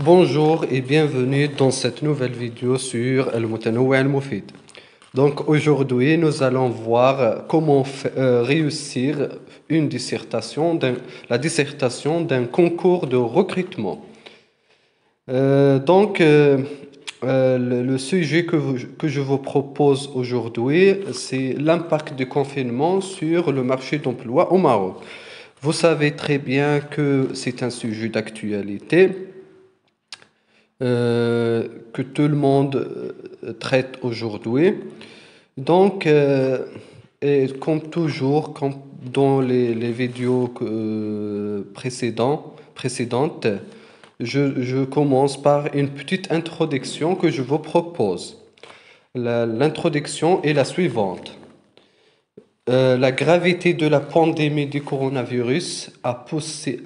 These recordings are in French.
Bonjour et bienvenue dans cette nouvelle vidéo sur Al-Mutanawi' Al-Mufid. Donc aujourd'hui, nous allons voir comment réussir la dissertation d'un concours de recrutement. Le sujet que je vous propose aujourd'hui, c'est l'impact du confinement sur le marché d'emploi au Maroc. Vous savez très bien que c'est un sujet d'actualité que tout le monde traite aujourd'hui. Donc, et comme toujours, comme dans les vidéos précédentes, je commence par une petite introduction que je vous propose. L'introduction est la suivante. La gravité de la pandémie du coronavirus a poussé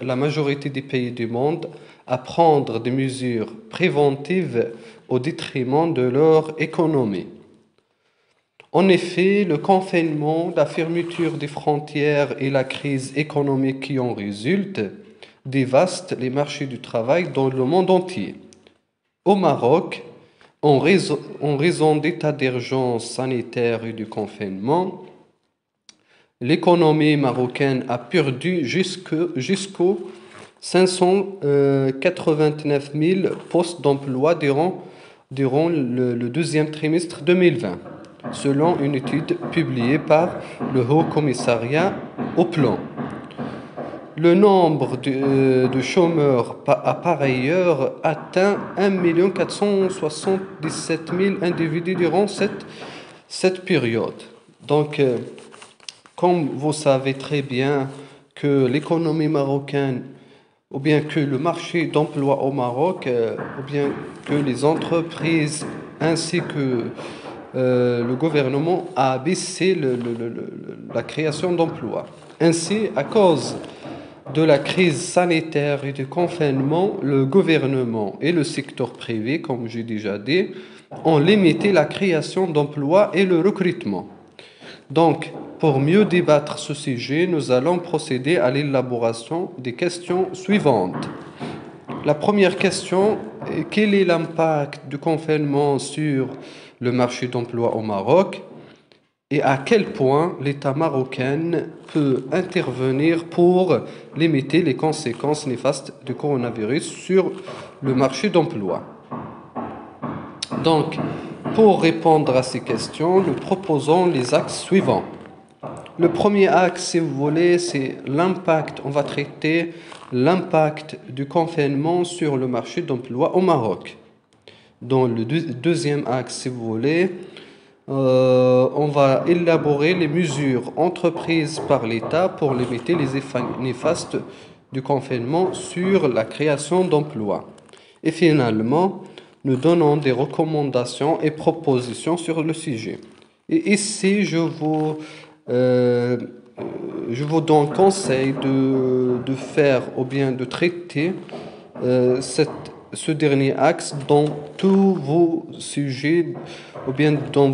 la majorité des pays du monde à prendre des mesures préventives au détriment de leur économie. En effet, le confinement, la fermeture des frontières et la crise économique qui en résulte dévastent les marchés du travail dans le monde entier. Au Maroc, en raison d'état d'urgence sanitaire et du confinement, l'économie marocaine a perdu jusqu'aux 589 000 postes d'emploi durant le deuxième trimestre 2020, selon une étude publiée par le Haut Commissariat au Plan. Le nombre de chômeurs a par ailleurs atteint 1 477 000 individus durant cette période. Donc, comme vous savez très bien que l'économie marocaine, ou bien que le marché d'emploi au Maroc, ou bien que les entreprises ainsi que le gouvernement a baissé la création d'emplois. Ainsi, à cause de la crise sanitaire et du confinement, le gouvernement et le secteur privé, comme j'ai déjà dit, ont limité la création d'emplois et le recrutement. Donc, pour mieux débattre ce sujet, nous allons procéder à l'élaboration des questions suivantes. La première question est: quel est l'impact du confinement sur le marché d'emploi au Maroc? Et à quel point l'État marocain peut intervenir pour limiter les conséquences néfastes du coronavirus sur le marché d'emploi. Donc, pour répondre à ces questions, nous proposons les axes suivants. Le premier axe, si vous voulez, c'est l'impact. On va traiter l'impact du confinement sur le marché d'emploi au Maroc. Dans le deuxième axe, si vous voulez, on va élaborer les mesures entreprises par l'État pour limiter les effets néfastes du confinement sur la création d'emplois. Et finalement, nous donnons des recommandations et propositions sur le sujet. Et ici, je vous donne conseil de faire ou bien de traiter ce dernier axe dans tous vos sujets ou bien dans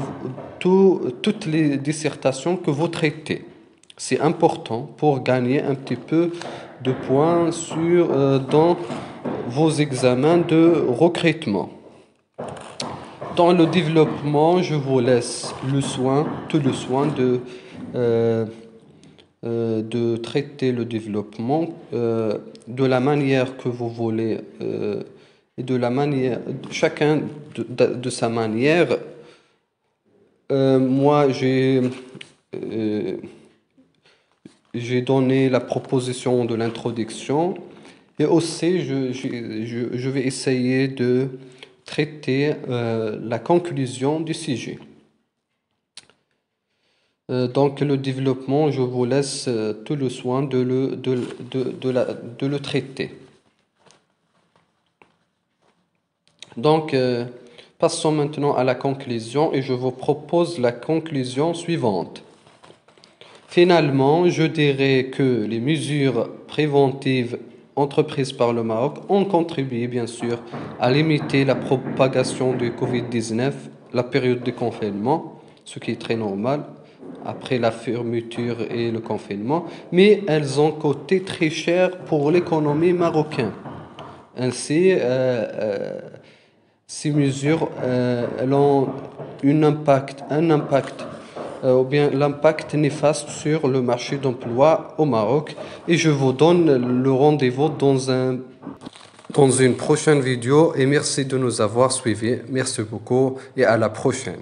toutes les dissertations que vous traitez. C'est important pour gagner un petit peu de points dans vos examens de recrutement. Dans le développement, je vous laisse tout le soin de traiter le développement de la manière que vous voulez et de la manière, chacun de sa manière. Moi, j'ai donné la proposition de l'introduction et aussi je vais essayer de traiter la conclusion du sujet. Donc le développement, je vous laisse tout le soin de le traiter. Donc, passons maintenant à la conclusion et je vous propose la conclusion suivante. Finalement, je dirais que les mesures préventives entreprises par le Maroc ont contribué, bien sûr, à limiter la propagation du Covid-19, la période de confinement, ce qui est très normal après la fermeture et le confinement, mais elles ont coûté très cher pour l'économie marocaine. Ainsi, ces mesures elles ont un impact ou bien l'impact néfaste sur le marché d'emploi au Maroc. Et je vous donne le rendez-vous dans une prochaine vidéo et merci de nous avoir suivis. Merci beaucoup et à la prochaine.